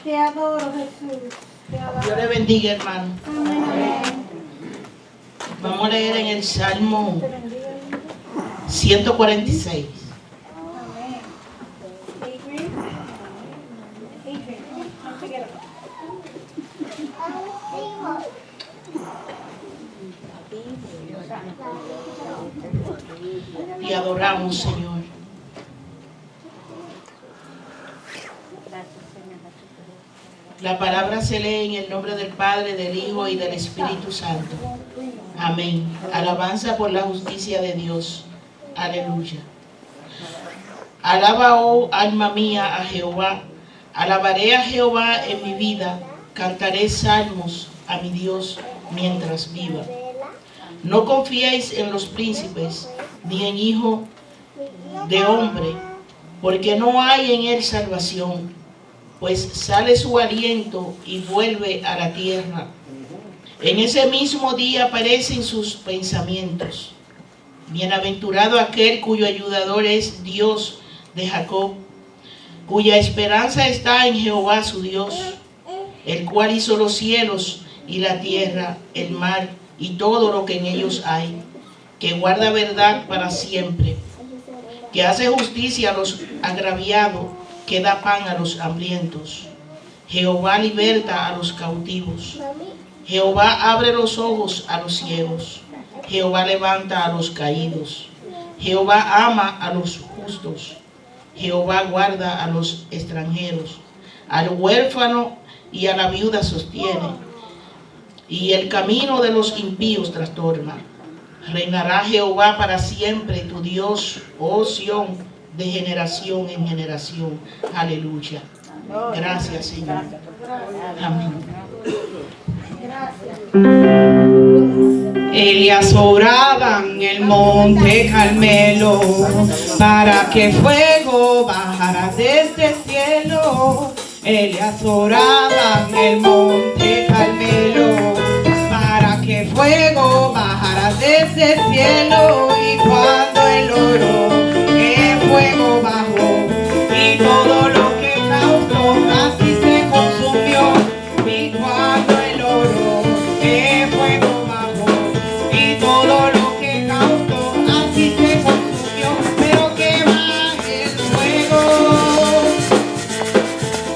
Te adoro, Jesús. Te adoro. Dios le bendiga, hermano. Amén. Vamos a leer en el Salmo 146. Amén. Adrian. Adrian. Come together. Y adoramos, Señor. La palabra se lee en el nombre del Padre, del Hijo y del Espíritu Santo. Amén. Alabanza por la justicia de Dios. Aleluya. Alaba, oh alma mía, a Jehová. Alabaré a Jehová en mi vida. Cantaré salmos a mi Dios mientras viva. No confiéis en los príncipes, ni en hijo de hombre, porque no hay en él salvación, pues sale su aliento y vuelve a la tierra. En ese mismo día aparecen sus pensamientos. Bienaventurado aquel cuyo ayudador es Dios de Jacob, cuya esperanza está en Jehová su Dios, el cual hizo los cielos y la tierra, el mar y todo lo que en ellos hay, que guarda verdad para siempre, que hace justicia a los agraviados, que da pan a los hambrientos. Jehová liberta a los cautivos. Jehová abre los ojos a los ciegos. Jehová levanta a los caídos. Jehová ama a los justos. Jehová guarda a los extranjeros. Al huérfano y a la viuda sostiene. Y el camino de los impíos trastorna. Reinará Jehová para siempre, tu Dios, oh Sión, de generación en generación. Aleluya. Gracias, Señor. Amén. Elías oraba en el monte Carmelo para que fuego bajara desde el cielo. Elías oraba en el monte Carmelo para que fuego bajara desde el cielo. Y cuando él oró, el fuego bajó y todo lo que causó así se consumió. Y cuando él oró, el fuego bajó y todo lo que causó así se consumió. Pero que baje el fuego,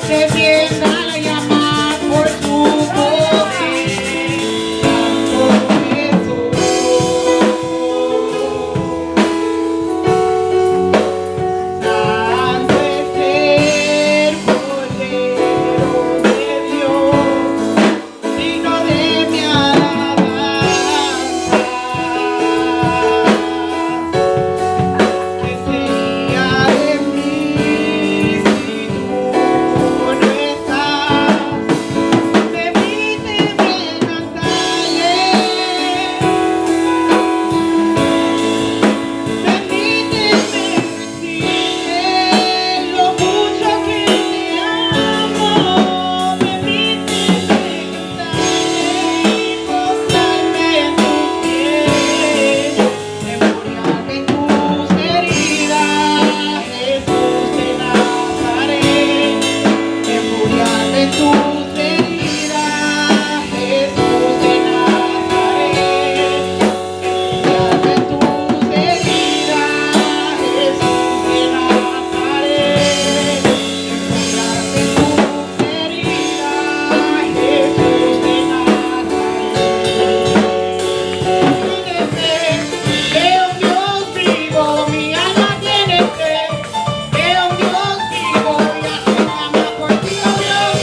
se tienda la llama por su poder, Santo Jesús. Santo es el Cordero de Dios, digno de mi alabanza. ¿Qué sería de mí si tú no estás? Permíteme cantarle, permíteme decirte lo mucho que te amo, permíteme cantarle y postrarme en tus pies, memorial en tus heridas, Jesús de Nazaret, memorial en tus heridas, Jesús de Nazaret, memorial en tus heridas, Jesús de Nazaret, memorial en tus heridas, Jesús de Nazaret. Veo un Dios vivo, mi alma tiene fe. Veo un Dios vivo y hace llama por ti, oh Dios.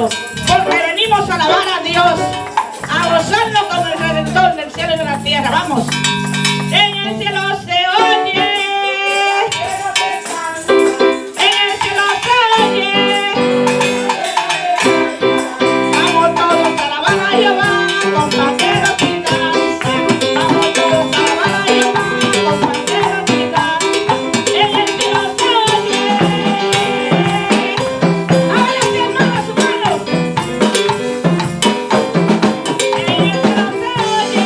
gozo, porque venimos a alabar a Dios, a gozarnos con el Redentor del cielo y de la tierra. Vamos. En el cielo se oye, en el cielo se oye. Vamos todos a alabar a Jehová con panderos y danza. Vamos todos a alabar a Jehová con panderos y danza. En el cielo se oye. Hágale así, hermano, a su mano. En el cielo se oye.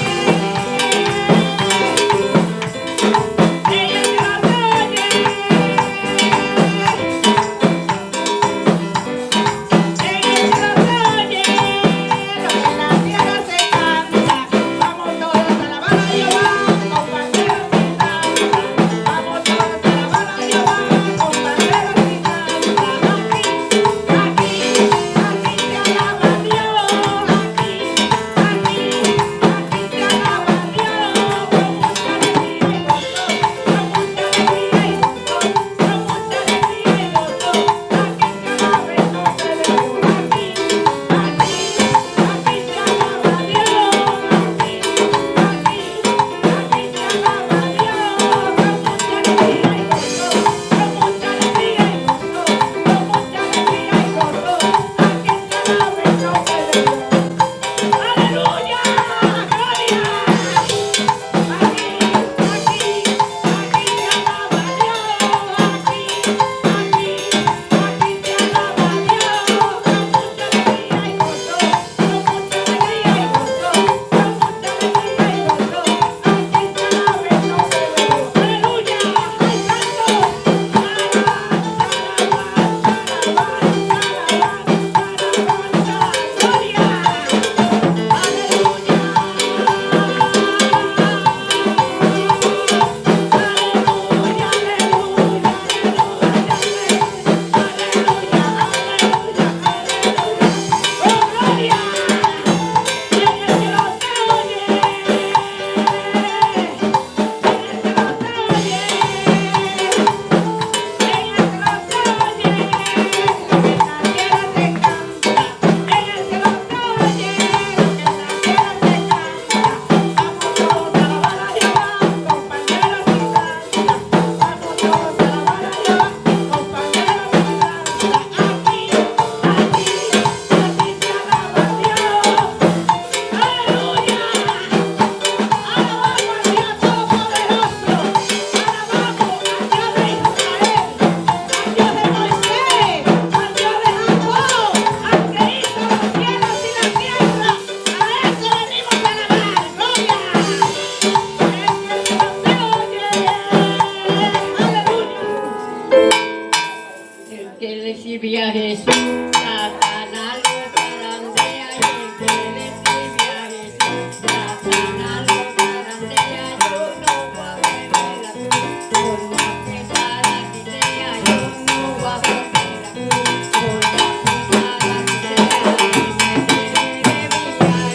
recibe a Jesús, Satanás lo zarandea, y el que recibe a Jesús, Satanás lo zarandea. Yo no voy a beber la cruz, por más pesada que sea, yo no voy a beber la cruz, por más pesada que sea, Él me quiere guiar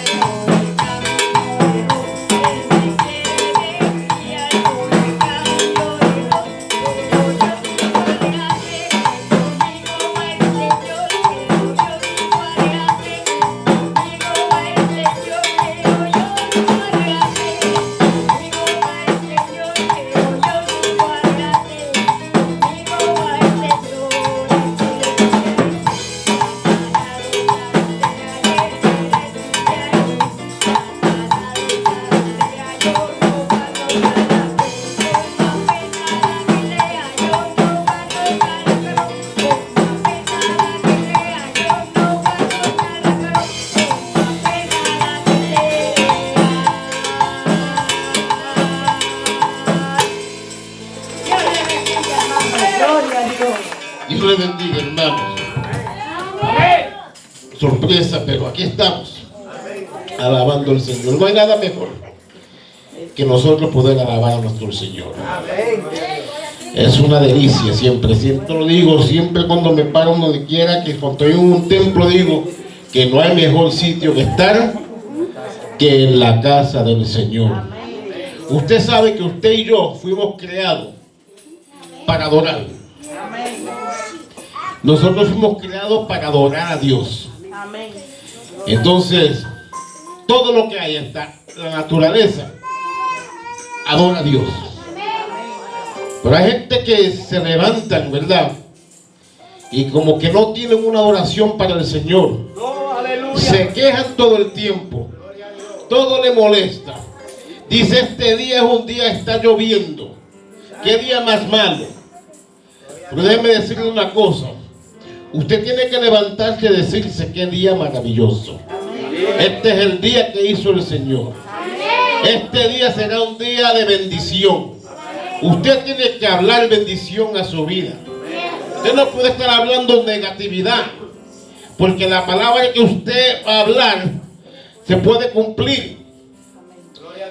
por el camino de luz, Él me quiere guiar por el camino de luz, pero yo digo adelante. Dios le bendiga, hermanos. Sorpresa, pero aquí estamos, alabando al Señor. No hay nada mejor que nosotros poder alabar a nuestro Señor. Es una delicia, siempre lo digo, siempre cuando me paro donde quiera, que cuando estoy en un templo digo que no hay mejor sitio que estar que en la casa del Señor. Usted sabe que usted y yo fuimos creados para adorar. Nosotros fuimos creados para adorar a Dios. Entonces, todo lo que hay está, la naturaleza adora a Dios. Pero hay gente que se levantan, ¿verdad? Y como que no tienen una oración para el Señor. Se quejan todo el tiempo. Todo le molesta. Dice, este día es un día, está lloviendo. ¿Qué día más malo? Pero déjeme decirle una cosa. Usted tiene que levantarse y decirse, qué día maravilloso. Este es el día que hizo el Señor. Este día será un día de bendición. Usted tiene que hablar bendición a su vida. Usted no puede estar hablando negatividad, porque la palabra que usted va a hablar se puede cumplir.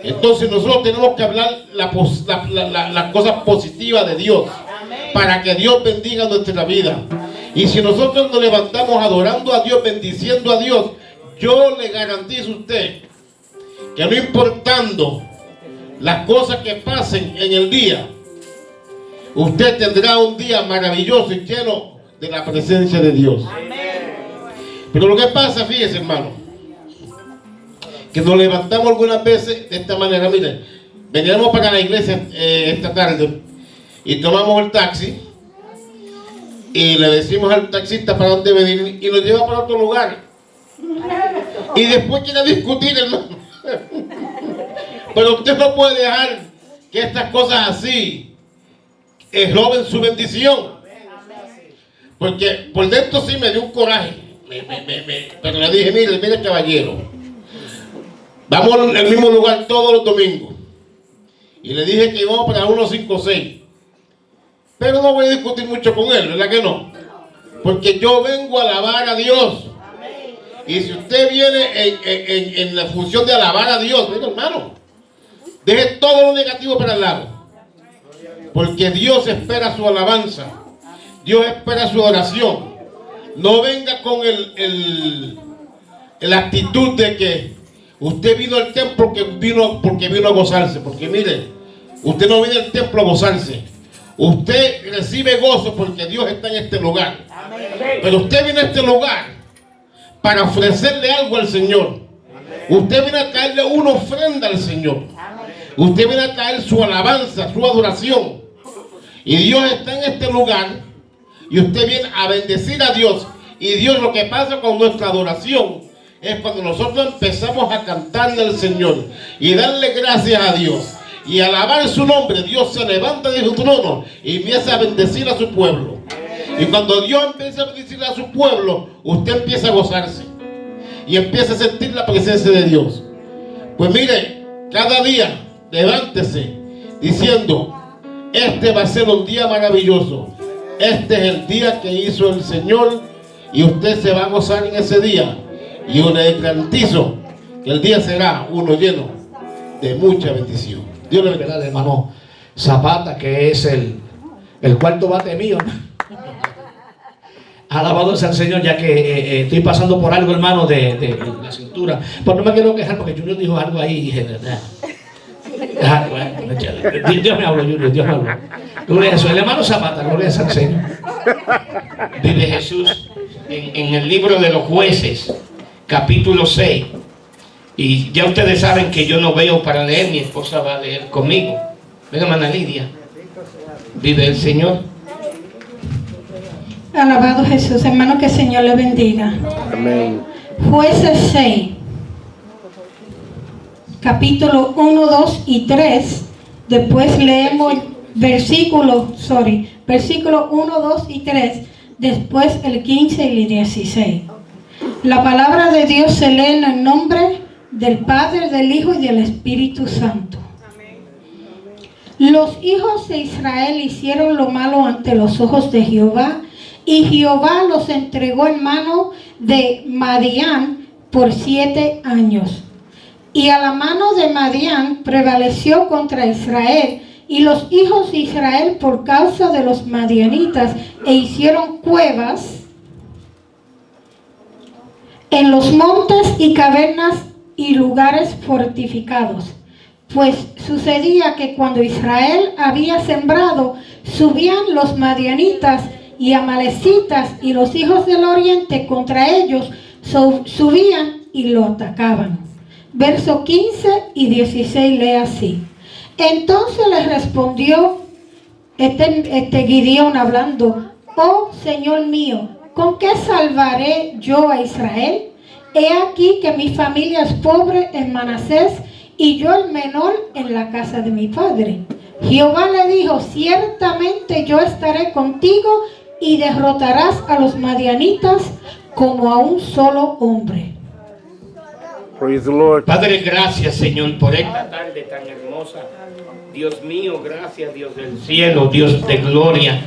Entonces nosotros tenemos que hablar la cosa positiva de Dios, para que Dios bendiga nuestra vida. Y si nosotros nos levantamos adorando a Dios, bendiciendo a Dios, yo le garantizo a usted que no importando las cosas que pasen en el día, usted tendrá un día maravilloso y lleno de la presencia de Dios. Pero lo que pasa, fíjese, hermano, que nos levantamos algunas veces de esta manera. Mire, veníamos para la iglesia esta tarde y tomamos el taxi y le decimos al taxista para dónde venir y nos lleva para otro lugar. Y después quiere discutir, hermano. Pero usted no puede dejar que estas cosas así roben su bendición. Porque por dentro sí me dio un coraje. Pero le dije, mire caballero, vamos al mismo lugar todos los domingos. Y le dije que íbamos para 156. Pero no voy a discutir mucho con él, ¿verdad que no? Porque yo vengo a alabar a Dios. Y si usted viene en la función de alabar a Dios, mire hermano, deje todo lo negativo para el lado. Porque Dios espera su alabanza. Dios espera su oración. No venga con la actitud de que usted vino al templo porque vino a gozarse. Porque mire, usted no viene al templo a gozarse. Usted recibe gozo porque Dios está en este lugar. Pero usted viene a este lugar para ofrecerle algo al Señor. Usted viene a traerle una ofrenda al Señor. Usted viene a traer su alabanza, su adoración. Y Dios está en este lugar. Y usted viene a bendecir a Dios. Y Dios, lo que pasa con nuestra adoración es cuando nosotros empezamos a cantarle al Señor y darle gracias a Dios y alabar su nombre. Dios se levanta de su trono y empieza a bendecir a su pueblo. Y cuando Dios empieza a bendecir a su pueblo, usted empieza a gozarse y empieza a sentir la presencia de Dios. Pues mire, cada día levántese diciendo, este va a ser un día maravilloso. Este es el día que hizo el Señor y usted se va a gozar en ese día. Y yo le garantizo que el día será uno lleno de mucha bendición. Dios le bendiga al hermano Zapata, que es el cuarto bate mío. Alabado sea el Señor, ya que estoy pasando por algo, hermano, de la cintura. Pues no me quiero quejar porque Junior dijo algo ahí y dije, Dios me habló, Junior, Dios me habló. Gloria a Jesús. El hermano Zapata, gloria al Señor. Vive Jesús en el libro de los Jueces, capítulo 6. Y ya ustedes saben que yo no veo para leer, mi esposa va a leer conmigo. Venga, hermana Lidia. Vive el Señor. Alabado Jesús, hermano, que el Señor le bendiga. Amén. Jueces 6, capítulo 1, 2 y 3. Después leemos versículo 1, 2 y 3. Después el 15 y el 16. La palabra de Dios se lee en el nombre del Padre, del Hijo y del Espíritu Santo. Los hijos de Israel hicieron lo malo ante los ojos de Jehová, y Jehová los entregó en mano de Madián por 7 años. Y a la mano de Madián prevaleció contra Israel, y los hijos de Israel por causa de los madianitas, e hicieron cuevas en los montes y cavernas y lugares fortificados. Pues sucedía que cuando Israel había sembrado, subían los madianitas y amalecitas y los hijos del oriente contra ellos, subían y lo atacaban. Verso 15 y 16 lee así. Entonces les respondió Gideón hablando: oh Señor mío, ¿con qué salvaré yo a Israel? He aquí que mi familia es pobre en Manasés y yo el menor en la casa de mi padre. Jehová le dijo: ciertamente yo estaré contigo y derrotarás a los madianitas como a un solo hombre. Praise the Lord. Padre, gracias, Señor, por esta tarde tan hermosa. Dios mío, gracias, Dios del cielo, Dios de gloria,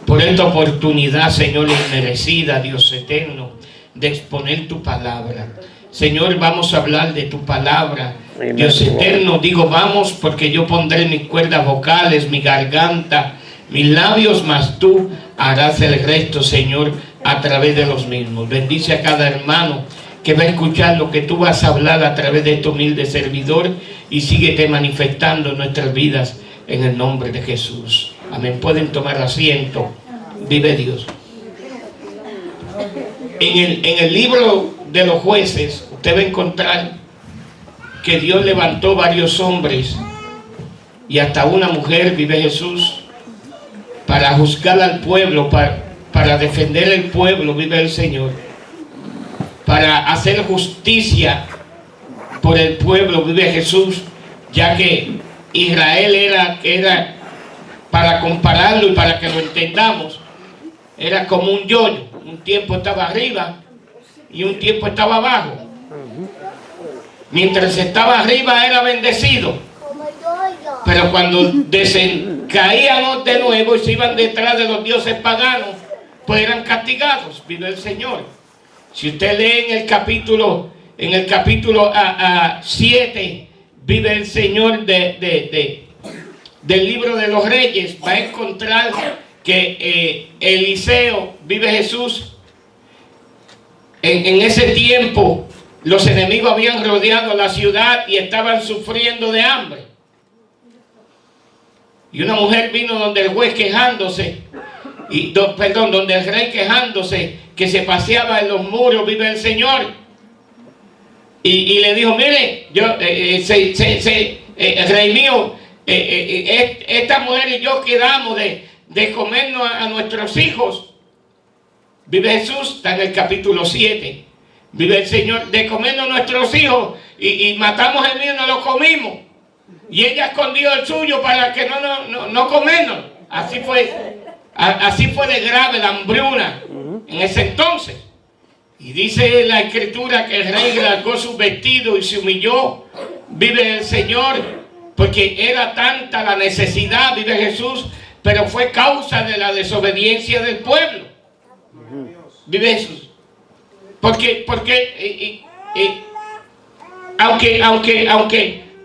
por esta oportunidad, Señor, inmerecida, Dios eterno, de exponer tu palabra. Señor, vamos a hablar de tu palabra. Amen. Dios eterno, digo vamos porque yo pondré mis cuerdas vocales, mi garganta, mis labios, mas tú harás el resto, Señor, a través de los mismos. Bendice a cada hermano que va a escuchar lo que tú vas a hablar a través de este humilde servidor, y síguete manifestando en nuestras vidas en el nombre de Jesús. Amén. Pueden tomar asiento. Vive Dios. En el libro de los Jueces usted va a encontrar que Dios levantó varios hombres y hasta una mujer, vive Jesús, para juzgar al pueblo, para defender el pueblo, vive el Señor, para hacer justicia por el pueblo, vive Jesús, ya que Israel era, para compararlo y para que lo entendamos, era como un yoyo. Un tiempo estaba arriba y un tiempo estaba abajo. Mientras estaba arriba era bendecido, pero cuando caían de nuevo y se iban detrás de los dioses paganos, pues eran castigados. Vive el Señor. Si usted lee en el capítulo 7, vive el Señor del libro de los Reyes, va a encontrar que Eliseo, vive Jesús, en ese tiempo los enemigos habían rodeado la ciudad y estaban sufriendo de hambre. Y una mujer vino donde el juez quejándose, donde el rey quejándose que se paseaba en los muros, vive el Señor. Y le dijo: mire, rey mío, esta mujer y yo quedamos de comernos a nuestros hijos. Vive Jesús, está en el capítulo 7. Vive el Señor, de comernos a nuestros hijos y matamos el mío y no lo comimos. Y ella escondió el suyo para que no comernos. Así fue de grave la hambruna en ese entonces. Y dice la escritura que el rey rasgó su vestido y se humilló. Vive el Señor, porque era tanta la necesidad, vive Jesús, pero fue causa de la desobediencia del pueblo. Vive Jesús. Porque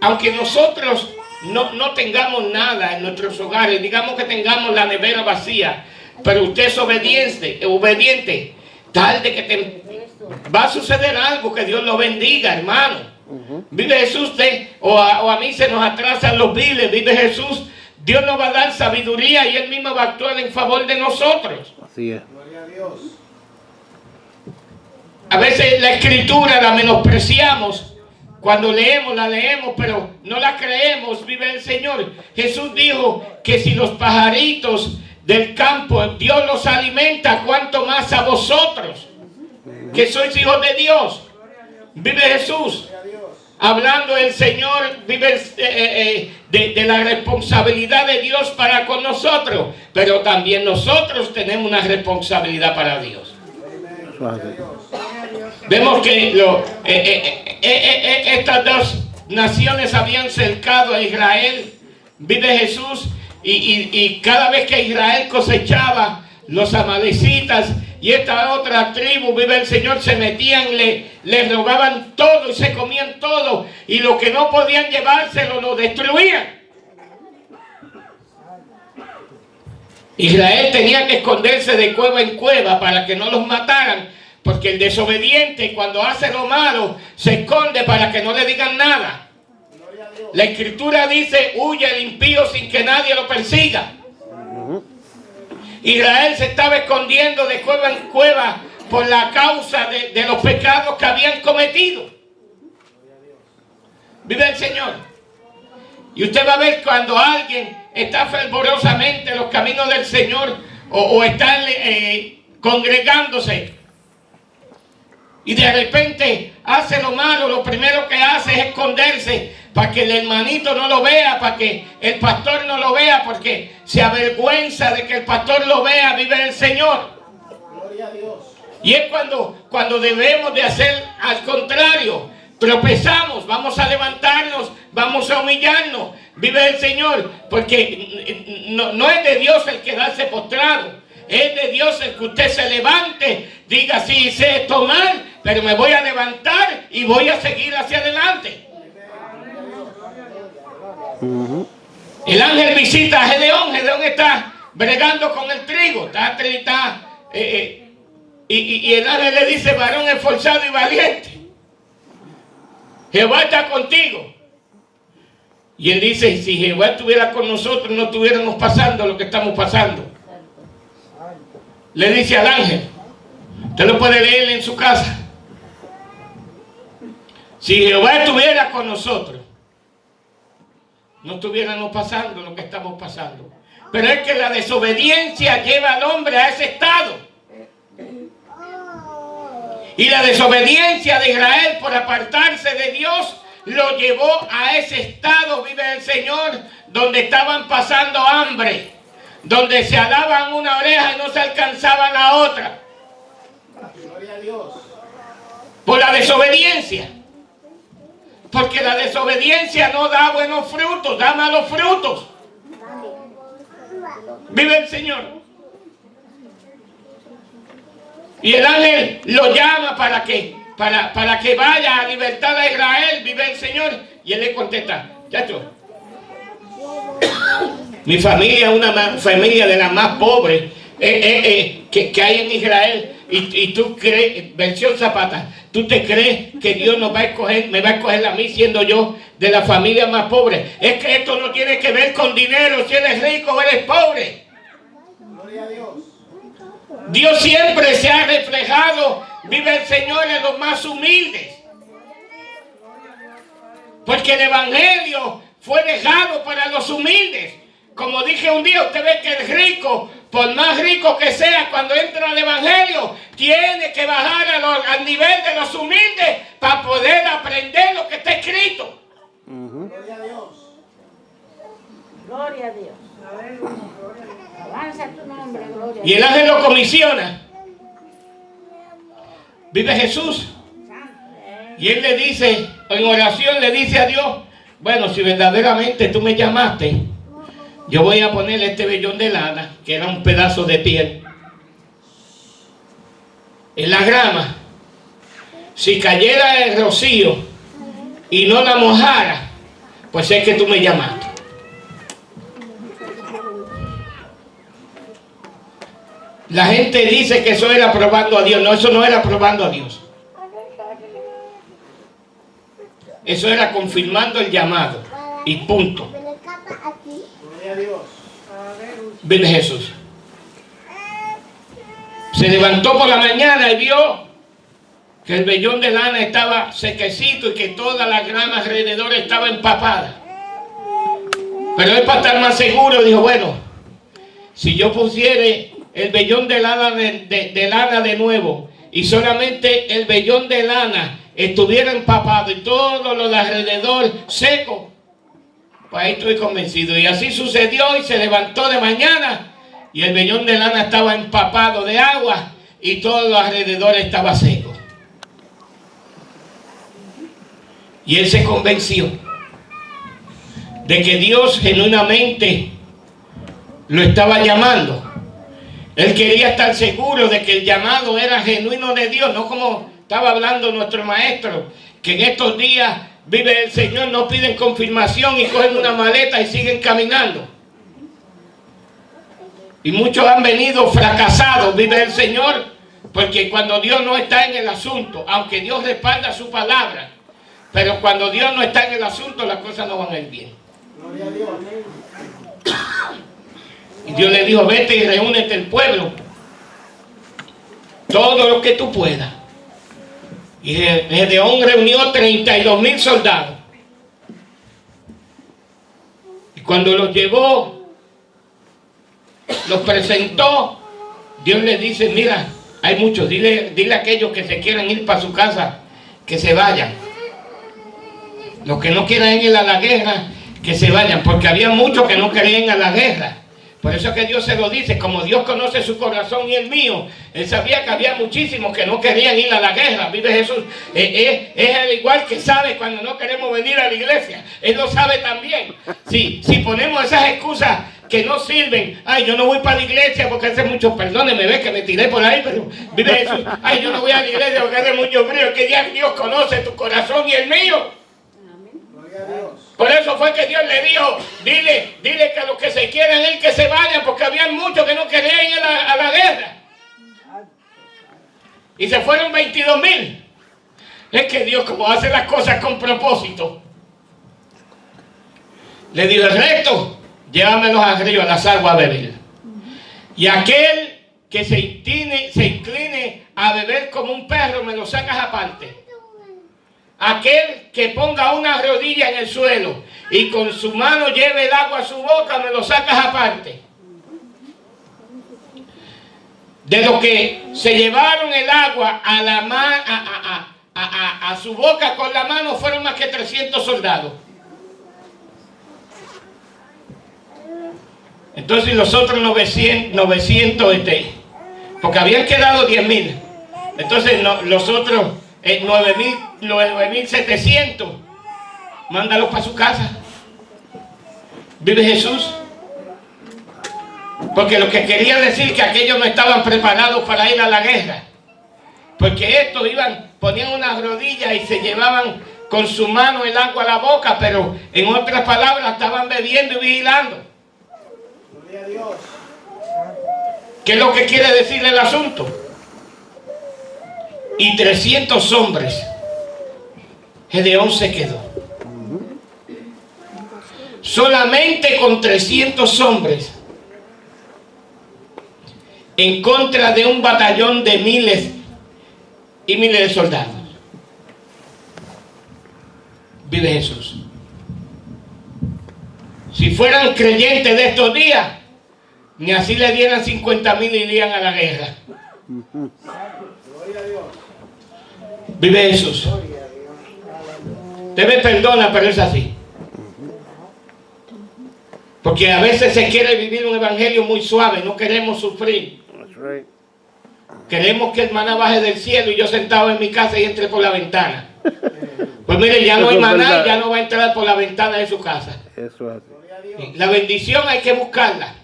aunque nosotros no tengamos nada en nuestros hogares, digamos que tengamos la nevera vacía, pero usted es obediente, tarde que va a suceder algo, que Dios lo bendiga, hermano. Vive Jesús, o a mí se nos atrasan los biles, vive Jesús, Dios nos va a dar sabiduría y Él mismo va a actuar en favor de nosotros. Así es. Gloria a Dios. A veces la escritura la menospreciamos. Cuando la leemos, pero no la creemos, vive el Señor. Jesús dijo que si los pajaritos del campo Dios los alimenta, cuánto más a vosotros, que sois hijos de Dios. Vive Jesús. Hablando el Señor, vive de la responsabilidad de Dios para con nosotros, pero también nosotros tenemos una responsabilidad para Dios. Vemos que estas dos naciones habían cercado a Israel, vive Jesús, y cada vez que Israel cosechaba, los amalecitas y esta otra tribu, vive el Señor, se metían, le robaban todo y se comían todo, y lo que no podían llevárselo lo destruían. Israel tenía que esconderse de cueva en cueva para que no los mataran, porque el desobediente, cuando hace lo malo, se esconde para que no le digan nada. La escritura dice: huye el impío sin que nadie lo persiga. Israel se estaba escondiendo de cueva en cueva por la causa de los pecados que habían cometido. Vive el Señor. Y usted va a ver cuando alguien está fervorosamente en los caminos del Señor o está congregándose y de repente hace lo malo, lo primero que hace es esconderse para que el hermanito no lo vea, para que el pastor no lo vea, porque se avergüenza de que el pastor lo vea. Vive el Señor. Gloria a Dios. Y es cuando debemos de hacer al contrario. Tropezamos, vamos a levantarnos, vamos a humillarnos. Vive el Señor, porque no es de Dios el quedarse postrado. Es de Dios el que usted se levante, diga, sí, hice esto mal, pero me voy a levantar y voy a seguir hacia adelante. El ángel visita a Gedeón. Gedeón está bregando con el trigo. Y el ángel le dice, varón esforzado y valiente, Jehová está contigo. Y él dice, si Jehová estuviera con nosotros, no estuviéramos pasando lo que estamos pasando. Le dice al ángel, usted lo puede leer en su casa, si Jehová estuviera con nosotros, no estuviéramos pasando lo que estamos pasando. Pero es que la desobediencia lleva al hombre a ese estado. Y la desobediencia de Israel por apartarse de Dios lo llevó a ese estado, vive el Señor, donde estaban pasando hambre, donde se alaban una oreja y no se alcanzaban la otra. Gloria a Dios. Por la desobediencia. Porque la desobediencia no da buenos frutos, da malos frutos. Vive el Señor. Y el ángel lo llama para que vaya a libertar a Israel. Vive el Señor. Y él le contesta, chacho, mi familia es una familia de las más pobres que hay en Israel. Y tú crees, versión Zapata, ¿tú te crees que Dios me va a escoger a mí siendo yo de la familia más pobre? Es que esto no tiene que ver con dinero, si eres rico o eres pobre. Gloria a Dios. Dios siempre se ha reflejado, vive el Señor, en los más humildes. Porque el evangelio fue dejado para los humildes. Como dije un día, usted ve que el rico, por más rico que sea, cuando entra al evangelio, tiene que bajar al nivel de los humildes para poder aprender lo que está escrito. Gloria a Dios. Gloria a Dios. Avanza tu nombre, gloria a Y el ángel lo comisiona. Vive Jesús. Y él le dice, en oración le dice a Dios, bueno, si verdaderamente tú me llamaste, yo voy a ponerle este vellón de lana, que era un pedazo de piel, en la grama. Si cayera el rocío y no la mojara, pues es que tú me llamaste. La gente dice que eso era probando a Dios. No, eso no era probando a Dios. Eso era confirmando el llamado. Y punto. Gloria a Dios. Viene Jesús. Se levantó por la mañana y vio que el vellón de lana estaba sequecito y que toda la grama alrededor estaba empapada. Pero él, para estar más seguro, dijo, bueno, si yo pusiere el vellón de lana de nuevo y solamente el vellón de lana estuviera empapado y todo lo de alrededor seco, pues ahí estoy convencido. Y así sucedió, y se levantó de mañana y el vellón de lana estaba empapado de agua y todo lo alrededor estaba seco. Y él se convenció de que Dios genuinamente lo estaba llamando. Él quería estar seguro de que el llamado era genuino de Dios, no como estaba hablando nuestro maestro, que en estos días, vive el Señor, no piden confirmación y cogen una maleta y siguen caminando. Y muchos han venido fracasados, vive el Señor, porque cuando Dios no está en el asunto, aunque Dios respalda su palabra, pero cuando Dios no está en el asunto, las cosas no van a ir bien. Gloria a Dios. Y Dios le dijo, vete y reúnete el pueblo. todo lo que tú puedas. Y Gedeón reunió 32,000 soldados. Y cuando los llevó, los presentó, Dios les dice, mira, hay muchos, dile a aquellos que se quieran ir para su casa, que se vayan. Los que no quieran ir a la guerra, que se vayan, porque había muchos que no querían a la guerra. Por eso es que Dios se lo dice, como Dios conoce su corazón y el mío, Él sabía que había muchísimos que no querían ir a la guerra. Vive Jesús, es al igual que sabe cuando no queremos venir a la iglesia, Él lo sabe también. Si ponemos esas excusas que no sirven, ay, yo no voy para la iglesia porque hace mucho, perdóneme, ve que me tiré por ahí, pero vive Jesús, ay, yo no voy a la iglesia porque hace mucho frío, que ya Dios conoce tu corazón y el mío. Por eso fue que Dios le dijo, dile que los que se quieran ir, que se vayan, porque había muchos que no querían ir a la guerra. Y se fueron 22,000. Es que Dios, como hace las cosas con propósito, le dijo, el resto, llévamelos arriba a las aguas a beber. Y aquel que se incline a beber como un perro, me lo sacas aparte. Aquel que ponga una rodilla en el suelo y con su mano lleve el agua a su boca, me lo sacas aparte. De los que se llevaron el agua a su boca con la mano fueron más que 300 soldados. Entonces los otros 900 porque habían quedado 10,000. Entonces los otros 9,700, mándalos para su casa. Vive Jesús. Porque lo que quería decir que aquellos no estaban preparados para ir a la guerra. Porque estos ponían una rodilla y se llevaban con su mano el agua a la boca, pero en otras palabras estaban bebiendo y vigilando. ¿Qué es lo que quiere decir el asunto? Y 300 hombres, Gedeón se quedó. Solamente con 300 hombres, en contra de un batallón de miles y miles de soldados. Vive Jesús. Si fueran creyentes de estos días, ni así le dieran 50,000 y irían a la guerra. Vive Jesús. Usted me perdona, pero es así. Porque a veces se quiere vivir un evangelio muy suave, no queremos sufrir. Queremos que el maná baje del cielo y yo sentado en mi casa y entre por la ventana. Pues mire, ya no hay maná y ya no va a entrar por la ventana de su casa. Eso es así. La bendición hay que buscarla.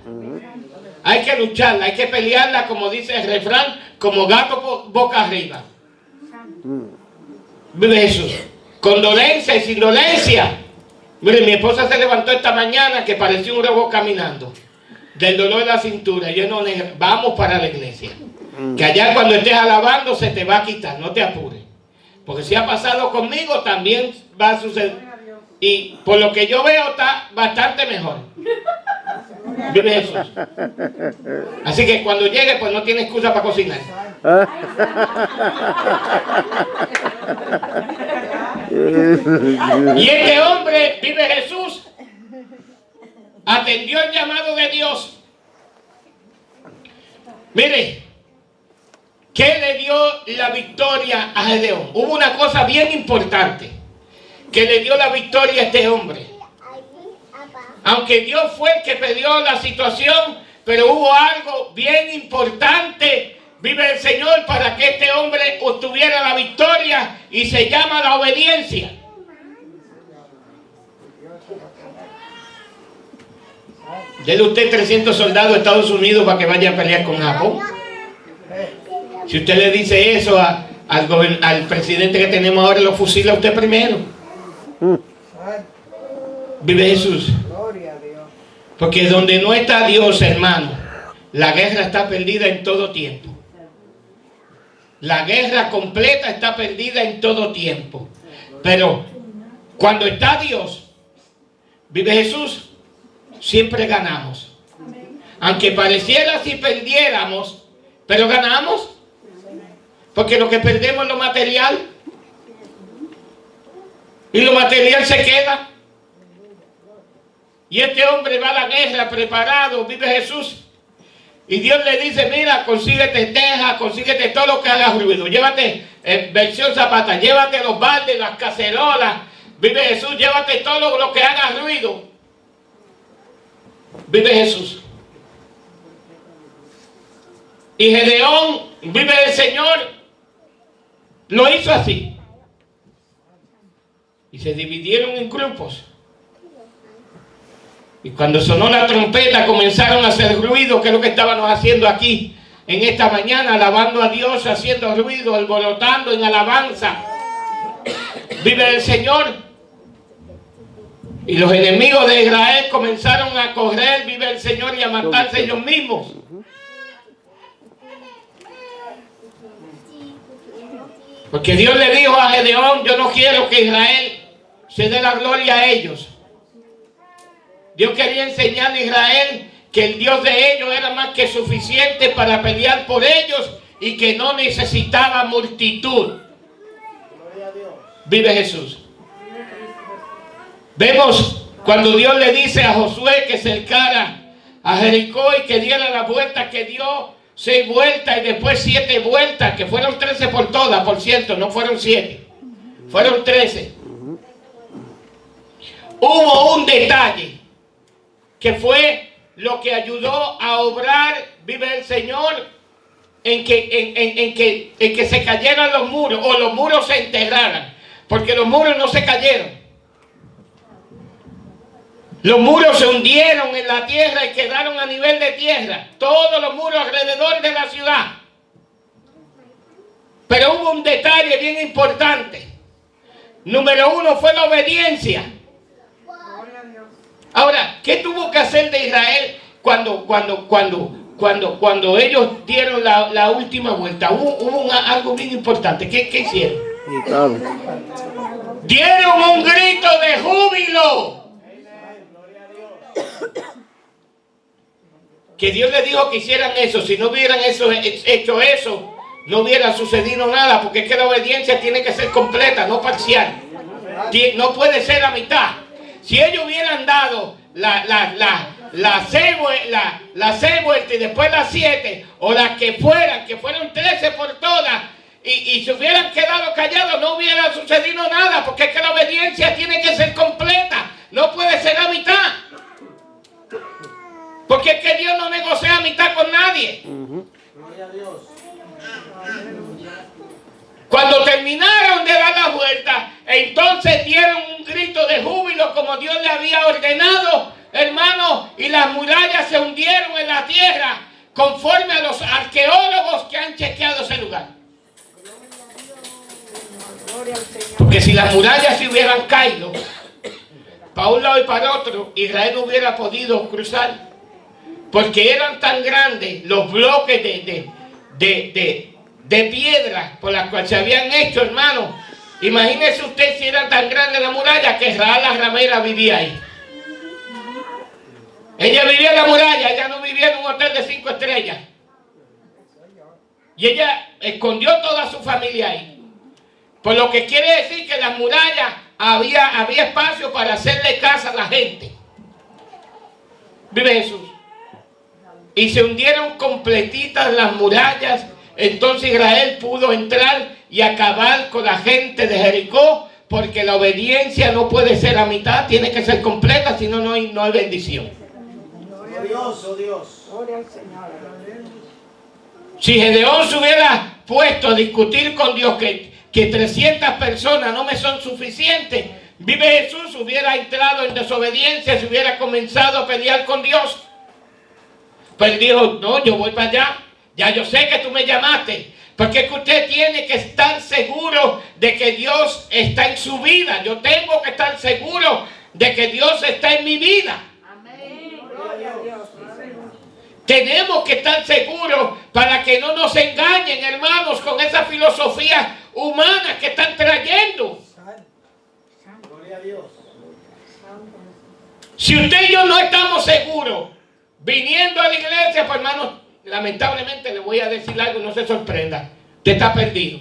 Hay que lucharla, hay que pelearla, como dice el refrán, como gato boca arriba. Vive Jesús. Con dolencia y sin dolencia. Mire, mi esposa se levantó esta mañana que parecía un robot caminando. Del dolor de la cintura. Yo no le vamos para la iglesia. Que allá cuando estés alabando se te va a quitar, no te apures. Porque si ha pasado conmigo también va a suceder. Y por lo que yo veo está bastante mejor. Vive Jesús. Así que cuando llegue pues no tiene excusa para cocinar. Y este hombre, vive Jesús, atendió el llamado de Dios. Mire, ¿qué le dio la victoria a Gedeón? Hubo una cosa bien importante que le dio la victoria a este hombre. Aunque Dios fue el que pidió la situación, pero hubo algo bien importante, vive el Señor, para que este hombre obtuviera la victoria, y se llama la obediencia. Dele usted 300 soldados a Estados Unidos para que vaya a pelear con Japón. Si usted le dice eso al presidente que tenemos ahora, lo fusila usted primero. Vive Jesús. Porque donde no está Dios, hermano, la guerra está perdida en todo tiempo. La guerra completa está perdida en todo tiempo. Pero cuando está Dios, vive Jesús, siempre ganamos. Aunque pareciera si perdiéramos, pero ganamos. Porque lo que perdemos es lo material. Y lo material se queda. Y este hombre va a la guerra preparado, vive Jesús. Y Dios le dice, mira, consíguete teja, consíguete todo lo que haga ruido. Llévate, versión Zapata, llévate los baldes, las cacerolas. Vive Jesús, llévate todo lo que haga ruido. Vive Jesús. Y Gedeón, vive el Señor, lo hizo así. Y se dividieron en grupos. Y cuando sonó la trompeta comenzaron a hacer ruido, que es lo que estábamos haciendo aquí en esta mañana, alabando a Dios, haciendo ruido, alborotando en alabanza. Vive el Señor. Y los enemigos de Israel comenzaron a correr, vive el Señor, y a matarse ellos mismos. Porque Dios le dijo a Gedeón, yo no quiero que Israel se dé la gloria a ellos. Dios quería enseñarle a Israel que el Dios de ellos era más que suficiente para pelear por ellos y que no necesitaba multitud. Vive Jesús. Vemos cuando Dios le dice a Josué que cercara a Jericó y que diera la vuelta, que dio 6 vueltas y después 7 vueltas, que fueron 13 por todas, por cierto, no fueron 7, fueron 13. Hubo un detalle que fue lo que ayudó a obrar, vive el Señor, en que se cayeran los muros, o los muros se enterraran, porque los muros no se cayeron. Los muros se hundieron en la tierra y quedaron a nivel de tierra, todos los muros alrededor de la ciudad. Pero hubo un detalle bien importante. Número 1 fue la obediencia. Ahora, ¿qué tuvo que hacer de Israel cuando ellos dieron la última vuelta? Hubo algo bien importante. ¿Qué hicieron? Dieron un grito de júbilo. Que Dios les dijo que hicieran eso. Si no hubieran hecho eso, no hubiera sucedido nada, porque es que la obediencia tiene que ser completa, no parcial. No puede ser a mitad. Si ellos hubieran dado las 6 vueltas y después las 7, o las que fueron 13 por todas, y se hubieran quedado callados, no hubiera sucedido nada, porque es que la obediencia tiene que ser completa, no puede ser a mitad. Porque es que Dios no negocia a mitad con nadie. Gloria a Dios. Cuando terminaron de dar la vuelta, entonces dieron un grito de júbilo como Dios le había ordenado, hermano, y las murallas se hundieron en la tierra conforme a los arqueólogos que han chequeado ese lugar. Porque si las murallas se hubieran caído para un lado y para otro, Israel no hubiera podido cruzar, porque eran tan grandes los bloques de piedra por las cuales se habían hecho, hermano. Imagínese usted si eran tan grandes las murallas que Rahab la ramera vivía ahí. Ella vivía en la muralla, ella no vivía en un hotel de 5 estrellas. Y ella escondió toda su familia ahí. Por lo que quiere decir que en las murallas había espacio para hacerle casa a la gente. Vive Jesús. Y se hundieron completitas las murallas. Entonces Israel pudo entrar y acabar con la gente de Jericó, porque la obediencia no puede ser a mitad, tiene que ser completa, si no, no hay bendición. Gloria a Dios, oh Dios. Gloria al Señor. Si Gedeón se hubiera puesto a discutir con Dios que 300 personas no me son suficientes, vive Jesús, hubiera entrado en desobediencia, se hubiera comenzado a pelear con Dios. Pero él dijo, no, yo voy para allá. Ya yo sé que tú me llamaste, porque es que usted tiene que estar seguro de que Dios está en su vida. Yo tengo que estar seguro de que Dios está en mi vida. Amén. Gloria a Dios. Tenemos que estar seguros para que no nos engañen, hermanos, con esa filosofía humana que están trayendo. Gloria a Dios. Si usted y yo no estamos seguros viniendo a la iglesia, pues hermanos, lamentablemente le voy a decir algo, no se sorprenda. usted está perdido.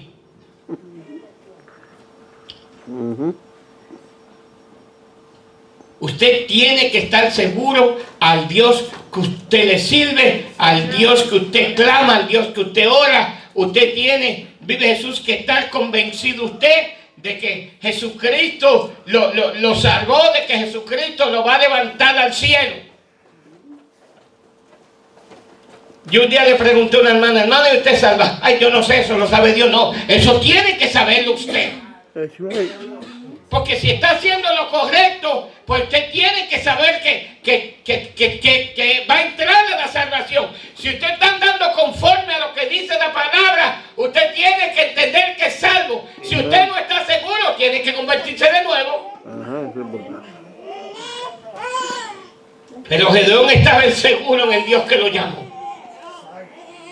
Usted tiene que estar seguro al Dios que usted le sirve, al Dios que usted clama, al Dios que usted ora. Usted tiene, vive Jesús, que estar convencido usted de que Jesucristo lo salvó, de que Jesucristo lo va a levantar al cielo. Yo un día le pregunté a una hermana, hermana, ¿y usted salva? Ay, yo no sé, eso lo sabe Dios. No, eso tiene que saberlo usted. Porque si está haciendo lo correcto, pues usted tiene que saber que va a entrar a la salvación. Si usted está andando conforme a lo que dice la palabra, usted tiene que entender que es salvo. Si usted no está seguro, tiene que convertirse de nuevo. Pero Gedeón estaba seguro en el Dios que lo llamó.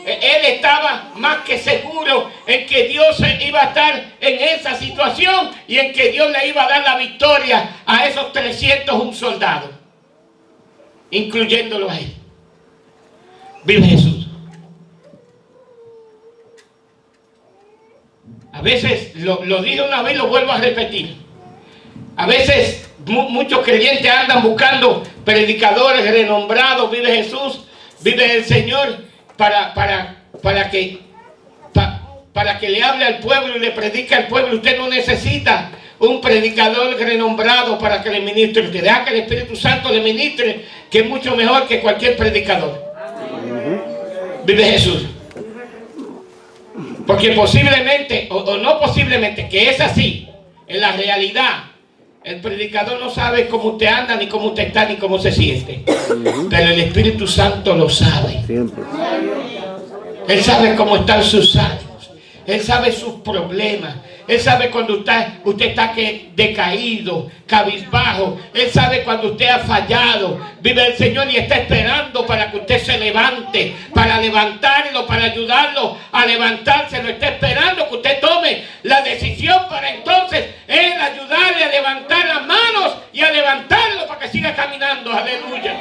Él estaba más que seguro en que Dios iba a estar en esa situación y en que Dios le iba a dar la victoria a esos 301 soldados, incluyéndolo a él. Vive Jesús. A veces, lo dije una vez y lo vuelvo a repetir. A veces muchos creyentes andan buscando predicadores renombrados, vive Jesús, vive el Señor, para que le hable al pueblo y le predique al pueblo. Usted no necesita un predicador renombrado para que le ministre. Usted deja que el Espíritu Santo le ministre, que es mucho mejor que cualquier predicador. Vive Jesús. Porque posiblemente, o no posiblemente, que es así, en la realidad, el predicador no sabe cómo usted anda, ni cómo usted está, ni cómo se siente. Pero el Espíritu Santo lo sabe. Él sabe cómo están sus ánimos. Él sabe sus problemas. Él sabe cuando usted está decaído, cabizbajo. Él sabe cuando usted ha fallado. Vive el Señor y está esperando para que usted se levante, para levantarlo, para ayudarlo a levantarse. Lo está esperando que usted tome la decisión para entonces Él ayudarle a levantar las manos y a levantarlo para que siga caminando. Aleluya.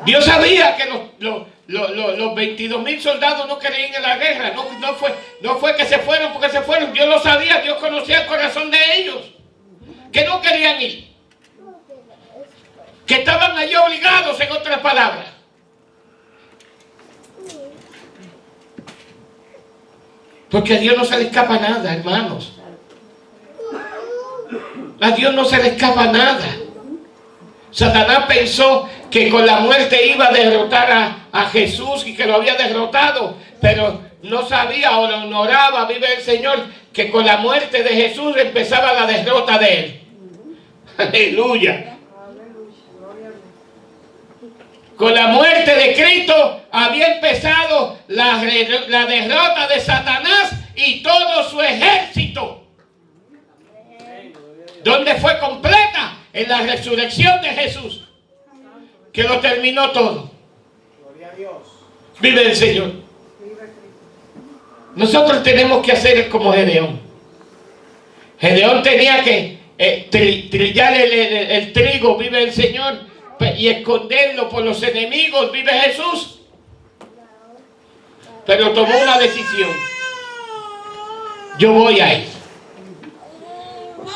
Dios sabía que los 22,000 soldados no creían en la guerra. No fue que se fueron porque se fueron. Dios lo sabía, Dios conocía el corazón de ellos. Que no querían ir. Que estaban allí obligados, en otras palabras. Porque a Dios no se le escapa nada, hermanos. A Dios no se le escapa nada. Satanás pensó que con la muerte iba a derrotar a Jesús y que lo había derrotado, pero no sabía o lo ignoraba, vive el Señor, que con la muerte de Jesús empezaba la derrota de él. Aleluya. Con la muerte de Cristo había empezado la derrota de Satanás y todo su ejército. ¿Dónde fue completa? En la resurrección de Jesús, que lo terminó todo. Vive el Señor. Nosotros tenemos que hacer como Gedeón. Gedeón tenía que trillar el trigo, vive el Señor, y esconderlo por los enemigos, vive Jesús. Pero tomó una decisión. Yo voy a él.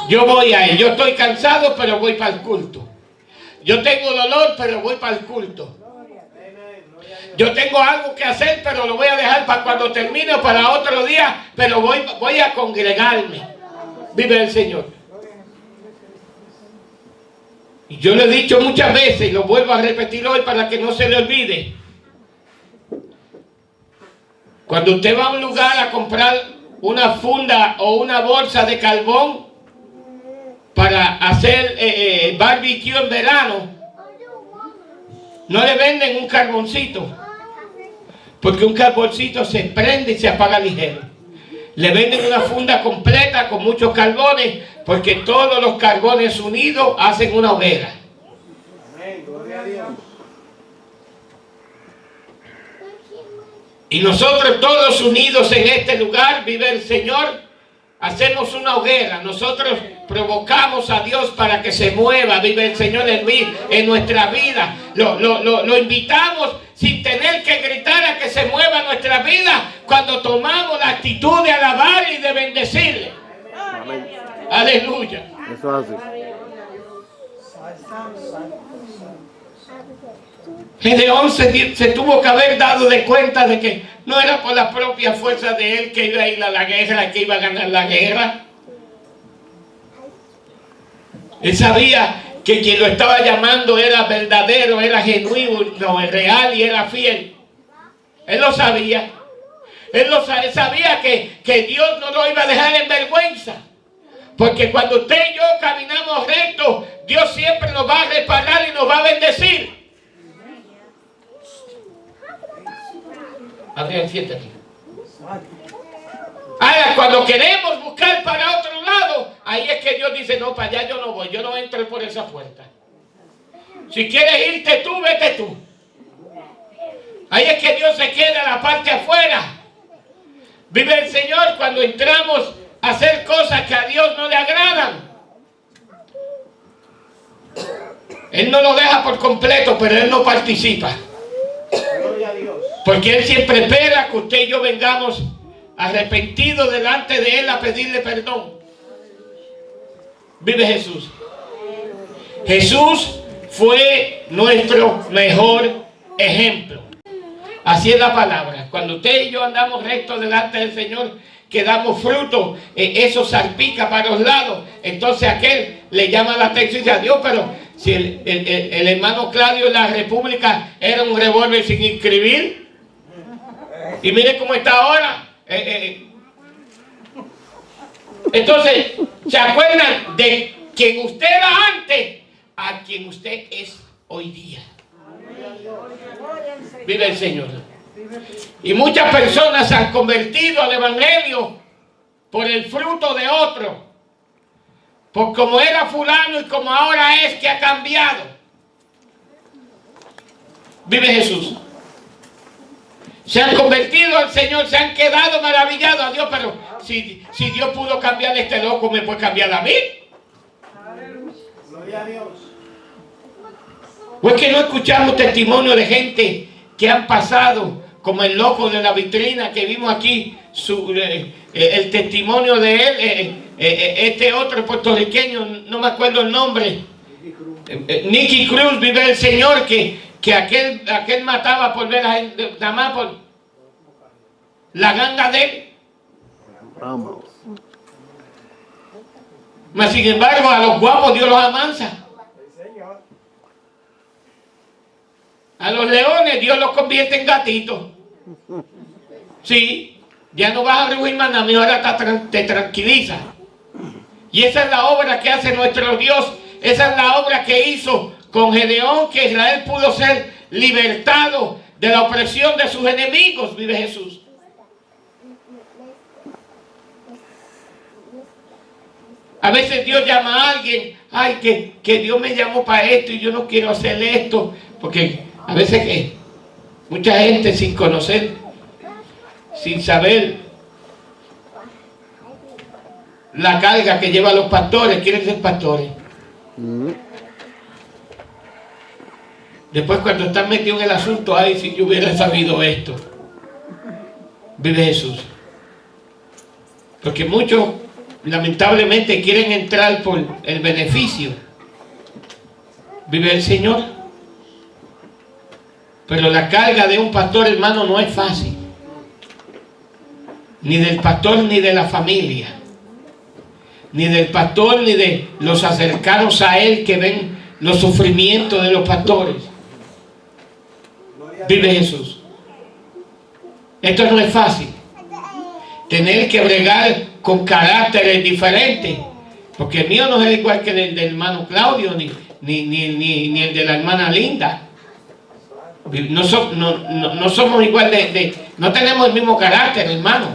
Yo voy a él. Yo estoy cansado, pero voy para el culto. Yo tengo dolor, pero voy para el culto. Yo tengo algo que hacer, pero lo voy a dejar para cuando termine o para otro día, pero voy a congregarme. Vive el Señor. Y yo lo he dicho muchas veces y lo vuelvo a repetir hoy para que no se le olvide. Cuando usted va a un lugar a comprar una funda o una bolsa de carbón para hacer barbecue en verano, no le venden un carboncito, porque un carboncito se prende y se apaga ligero. Le venden una funda completa con muchos carbones, porque todos los carbones unidos hacen una hoguera. Y nosotros todos unidos en este lugar, vive el Señor, hacemos una hoguera. Nosotros provocamos a Dios para que se mueva, vive el Señor en nuestra vida. Lo invitamos sin tener que gritar a que se mueva nuestra vida cuando tomamos la actitud de alabar y de bendecirle. Amén. Aleluya. Eso es así. Gedeón se tuvo que haber dado de cuenta de que no era por la propia fuerza de él que iba a ir a la guerra, que iba a ganar la guerra. Él sabía que quien lo estaba llamando era verdadero, era genuino, real y era fiel. Él lo sabía. Él sabía que Dios no lo iba a dejar en vergüenza. Porque cuando usted y yo caminamos recto, Dios siempre nos va a reparar y nos va a bendecir. Adrián, siéntate. Ahora, cuando queremos buscar para otro lado, ahí es que Dios dice, no, para allá yo no voy, yo no entro por esa puerta. Si quieres irte tú, vete tú. Ahí es que Dios se queda en la parte afuera. Vive el Señor cuando entramos a hacer cosas que a Dios no le agradan. Él no lo deja por completo, pero Él no participa. Gloria a Dios. Porque Él siempre espera que usted y yo vengamos arrepentidos delante de Él a pedirle perdón. Vive Jesús. Jesús fue nuestro mejor ejemplo. Así es la palabra. Cuando usted y yo andamos rectos delante del Señor, que damos fruto, eso salpica para los lados. Entonces aquel le llama la atención y dice, adiós, pero si el hermano Claudio en la República era un revólver sin inscribir. Y mire cómo está ahora. Entonces, ¿se acuerdan de quien usted era antes a quien usted es hoy día? Vive el Señor. Y muchas personas se han convertido al Evangelio por el fruto de otro. Por como era fulano y como ahora es que ha cambiado. Vive Jesús. Se han convertido al Señor, se han quedado maravillados a Dios, pero si Dios pudo cambiar a este loco, ¿me puede cambiar a mí? Gloria a Dios. ¿O es que no escuchamos testimonio de gente que han pasado, como el loco de la vitrina que vimos aquí, el testimonio de él, este otro puertorriqueño, no me acuerdo el nombre, Nicky Cruz, vive el Señor, que aquel mataba por ver a gente, nada más por la ganga de él. Vamos. Mas sin embargo, a los guapos Dios los amansa. A los leones Dios los convierte en gatitos. Sí, ya no vas a rugir más nada, mejor hasta te tranquiliza. Y esa es la obra que hace nuestro Dios. Esa es la obra que hizo con Gedeón, que Israel pudo ser libertado de la opresión de sus enemigos. Vive Jesús. A veces Dios llama a alguien, ay, que Dios me llamó para esto y yo no quiero hacer esto, porque a veces que mucha gente sin conocer, sin saber la carga que llevan los pastores, quieren ser pastores. Después cuando están metidos en el asunto, ay, si yo hubiera sabido esto. Vive Jesús. Porque muchos lamentablemente quieren entrar por el beneficio. Vive el Señor. Pero la carga de un pastor, hermano, no es fácil. Ni del pastor ni de la familia. Ni del pastor ni de los cercanos a él que ven los sufrimientos de los pastores. Vive Jesús. Esto no es fácil. Tener que bregar con caracteres diferentes. Porque el mío no es igual que el del hermano Claudio, ni el de la hermana Linda. No somos igual no tenemos el mismo carácter, hermano.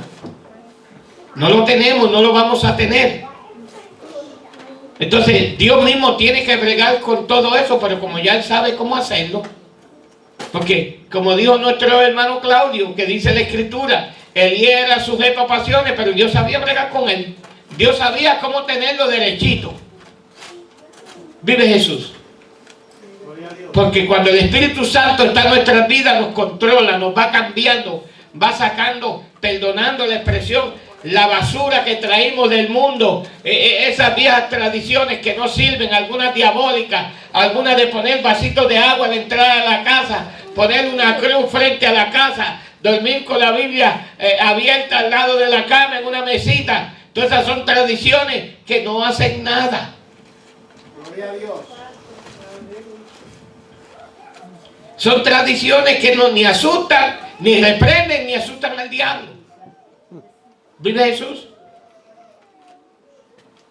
No lo tenemos, no lo vamos a tener. Entonces Dios mismo tiene que bregar con todo eso, pero como ya Él sabe cómo hacerlo. Porque como dijo nuestro hermano Claudio, que dice la Escritura, Elías era sujeto a pasiones, pero Dios sabía bregar con él. Dios sabía cómo tenerlo derechito. Vive Jesús. Porque cuando el Espíritu Santo está en nuestras vidas, nos controla, nos va cambiando, va sacando, perdonando la expresión, la basura que traímos del mundo, esas viejas tradiciones que no sirven, algunas diabólicas, algunas de poner vasitos de agua a la entrada de la casa, poner una cruz frente a la casa, dormir con la Biblia abierta al lado de la cama en una mesita. Todas esas son tradiciones que no hacen nada. Gloria a Dios. Son tradiciones que no ni asustan, ni reprenden, ni asustan al diablo. ¿Vive Jesús?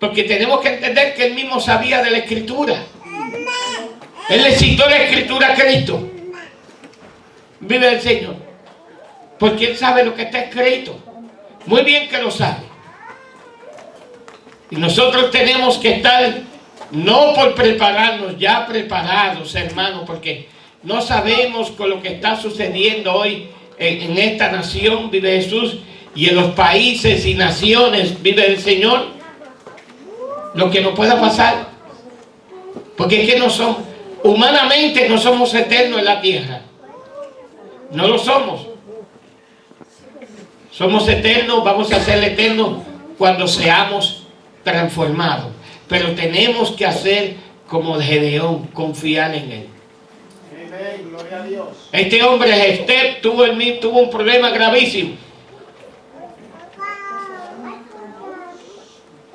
Porque tenemos que entender que Él mismo sabía de la Escritura. Él le citó la Escritura a Cristo. Vive el Señor. Porque Él sabe lo que está escrito. Muy bien que lo sabe. Y nosotros tenemos que estar, no por prepararnos, ya preparados, hermanos, porque no sabemos con lo que está sucediendo hoy en esta nación, vive Jesús, y en los países y naciones, vive el Señor, lo que nos pueda pasar. Porque es que no somos, humanamente no somos eternos en la tierra. No lo somos. Somos eternos, vamos a ser eternos cuando seamos transformados. Pero tenemos que hacer como Gedeón, confiar en Él. Amén, gloria a Dios. Este hombre, Jefté, tuvo un problema gravísimo.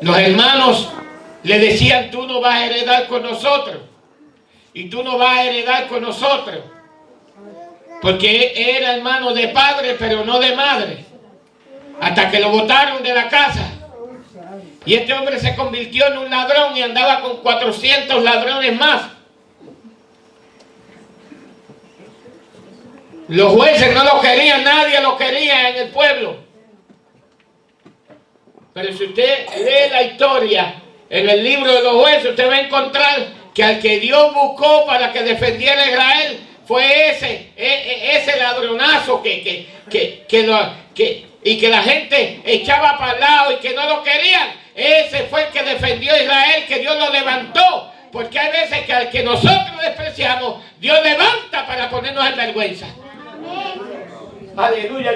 Los hermanos le decían: tú no vas a heredar con nosotros. Y tú no vas a heredar con nosotros. Porque era hermano de padre, pero no de madre. Hasta que lo botaron de la casa. Y este hombre se convirtió en un ladrón y andaba con 400 ladrones más. Los jueces no lo querían, nadie lo quería en el pueblo. Pero si usted lee la historia en el libro de los jueces, usted va a encontrar que al que Dios buscó para que defendiera a Israel fue ese ladronazo y que la gente echaba para el lado y que no lo querían. Ese fue el que defendió a Israel, que Dios lo levantó. Porque hay veces que al que nosotros despreciamos, Dios levanta para ponernos en vergüenza. Aleluya.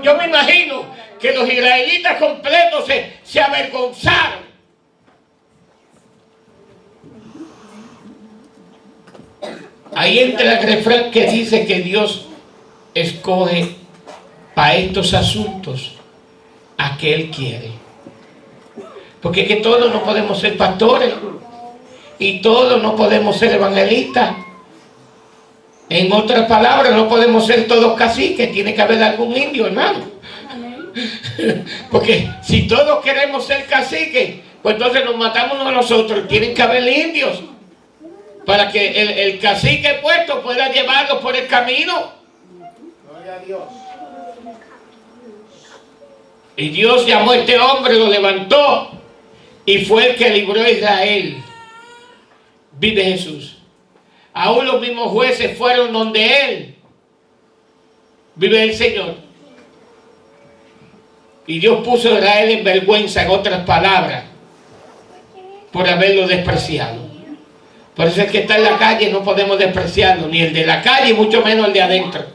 Yo me imagino que los israelitas completos se avergonzaron. Ahí entra el refrán que dice que Dios escoge para estos asuntos a que Él quiere. Porque es que todos no podemos ser pastores y todos no podemos ser evangelistas. En otras palabras, no podemos ser todos caciques, tiene que haber algún indio, hermano. Porque si todos queremos ser caciques, pues entonces nos matamos a nosotros. Tienen que haber indios para que el cacique puesto pueda llevarlos por el camino. Gloria a Dios. Y Dios llamó a este hombre, lo levantó y fue el que libró a Israel. Vive Jesús. Aún los mismos jueces fueron donde Él. Vive el Señor. Y Dios puso a Israel en vergüenza, en otras palabras, por haberlo despreciado. Por eso es que está en la calle, no podemos despreciarlo, ni el de la calle, mucho menos el de adentro.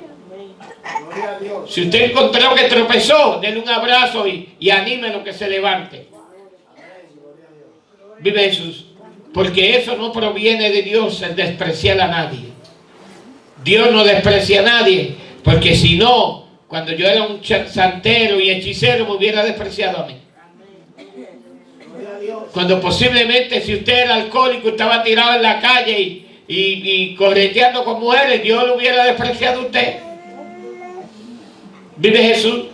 Gloria a Dios. Si usted encontró que tropezó, denle un abrazo y anímelo que se levante. Vive Jesús. Porque eso no proviene de Dios, el despreciar a nadie. Dios no desprecia a nadie, porque si no, cuando yo era un santero y hechicero, me hubiera despreciado a mí. Cuando posiblemente si usted era alcohólico, estaba tirado en la calle y correteando con mujeres, Dios lo hubiera despreciado a usted. Vive Jesús.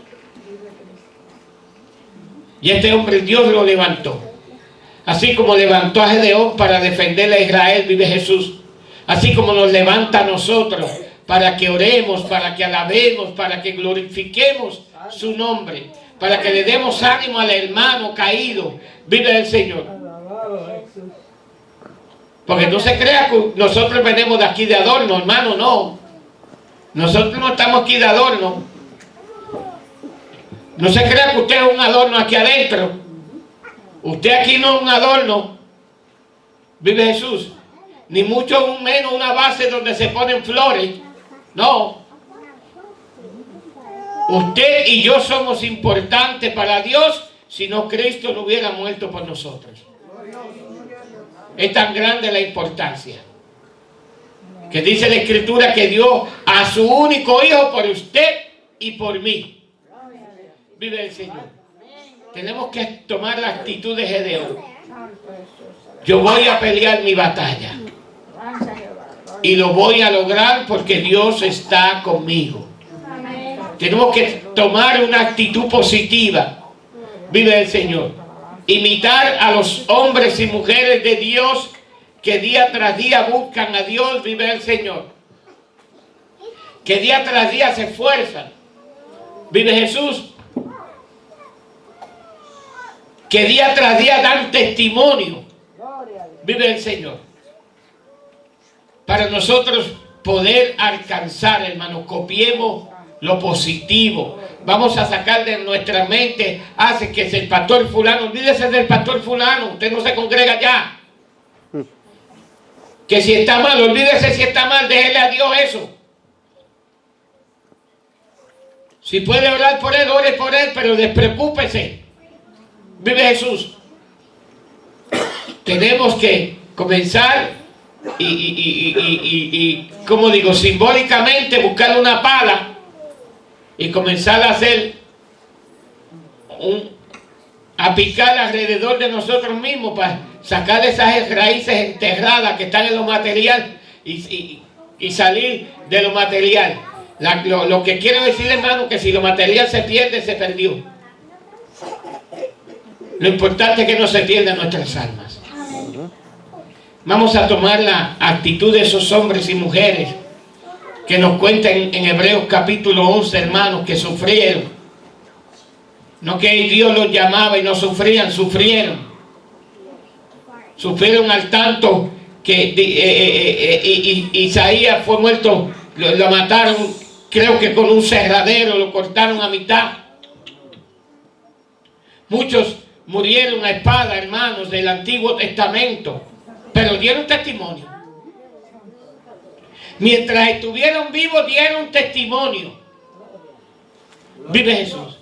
Y este hombre Dios lo levantó. Así como levantó a Gedeón para defender a Israel, vive Jesús. Así como nos levanta a nosotros para que oremos, para que alabemos, para que glorifiquemos su nombre, para que le demos ánimo al hermano caído. Vive el Señor. Porque no se crea que nosotros venimos de aquí de adorno, hermano, no. Nosotros no estamos aquí de adorno. No se crea que usted es un adorno aquí adentro. Usted aquí no es un adorno, vive Jesús, ni mucho menos una base donde se ponen flores. No. Usted y yo somos importantes para Dios, si no Cristo no hubiera muerto por nosotros. Es tan grande la importancia que dice la Escritura que dio a su único Hijo por usted y por mí. Vive el Señor. Tenemos que tomar la actitud de Gedeón. Yo voy a pelear mi batalla y lo voy a lograr porque Dios está conmigo. Tenemos que tomar una actitud positiva. Vive el Señor. Imitar a los hombres y mujeres de Dios que día tras día buscan a Dios. Vive el Señor. Que día tras día se esfuerzan. Vive Jesús. Que día tras día dan testimonio. Vive el Señor. Para nosotros poder alcanzar, hermanos, copiemos lo positivo. Vamos a sacar de nuestra mente, hace que es el pastor fulano, olvídese del pastor fulano, usted no se congrega ya. Que si está mal, olvídese si está mal, déjele a Dios eso. Si puede orar por él, ore por él, pero despreocúpese. Vive Jesús. Tenemos que comenzar y como digo, simbólicamente buscar una pala y comenzar a hacer a picar alrededor de nosotros mismos para sacar esas raíces enterradas que están en lo material y salir de lo material. Lo que quiero decir, hermano, que si lo material se pierde, se perdió. Lo importante es que no se pierdan nuestras almas. Vamos a tomar la actitud de esos hombres y mujeres que nos cuentan en Hebreos capítulo 11, hermanos, que sufrieron. No que Dios los llamaba y no sufrían, sufrieron. Sufrieron al tanto que Isaías fue muerto, lo mataron, creo que con un cerradero, lo cortaron a mitad. Muchos murieron a espada, hermanos, del Antiguo Testamento, pero dieron testimonio. Mientras estuvieron vivos, dieron testimonio. Vive Jesús.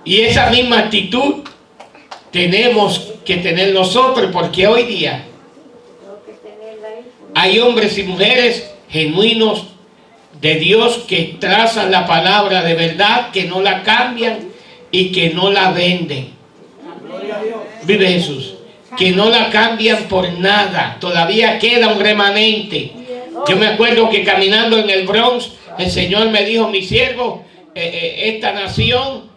Y esa misma actitud tenemos que tener nosotros, porque hoy día hay hombres y mujeres genuinos de Dios que trazan la palabra de verdad, que no la cambian y que no la venden. Vive Jesús. Que no la cambian por nada. Todavía queda un remanente. Yo me acuerdo que caminando en el Bronx, el Señor me dijo: mi siervo, esta nación,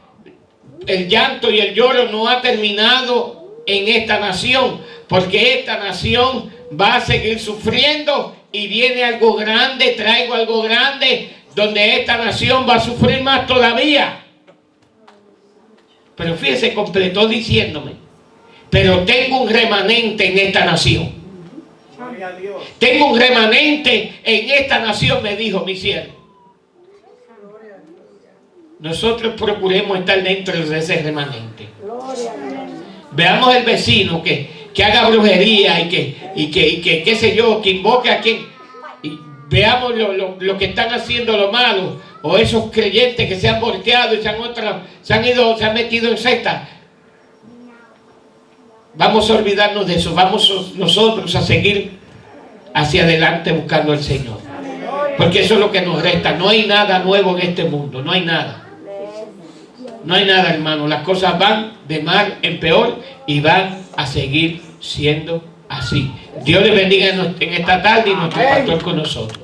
el llanto y el lloro no ha terminado en esta nación, porque esta nación va a seguir sufriendo y viene algo grande, traigo algo grande, donde esta nación va a sufrir más todavía. Pero fíjese, completó diciéndome: pero tengo un remanente en esta nación. Tengo un remanente en esta nación, me dijo mi siervo. Nosotros procuremos estar dentro de ese remanente. Veamos el vecino que haga brujería y que qué sé yo, que invoque a quien. Y veamos lo que están haciendo lo malo. O esos creyentes que se han volteado y se han metido en sectas. Vamos a olvidarnos de eso. Vamos nosotros a seguir hacia adelante buscando al Señor. Porque eso es lo que nos resta. No hay nada nuevo en este mundo. No hay nada. No hay nada, hermano. Las cosas van de mal en peor y van a seguir siendo así. Dios les bendiga en esta tarde y nuestro pastor con nosotros.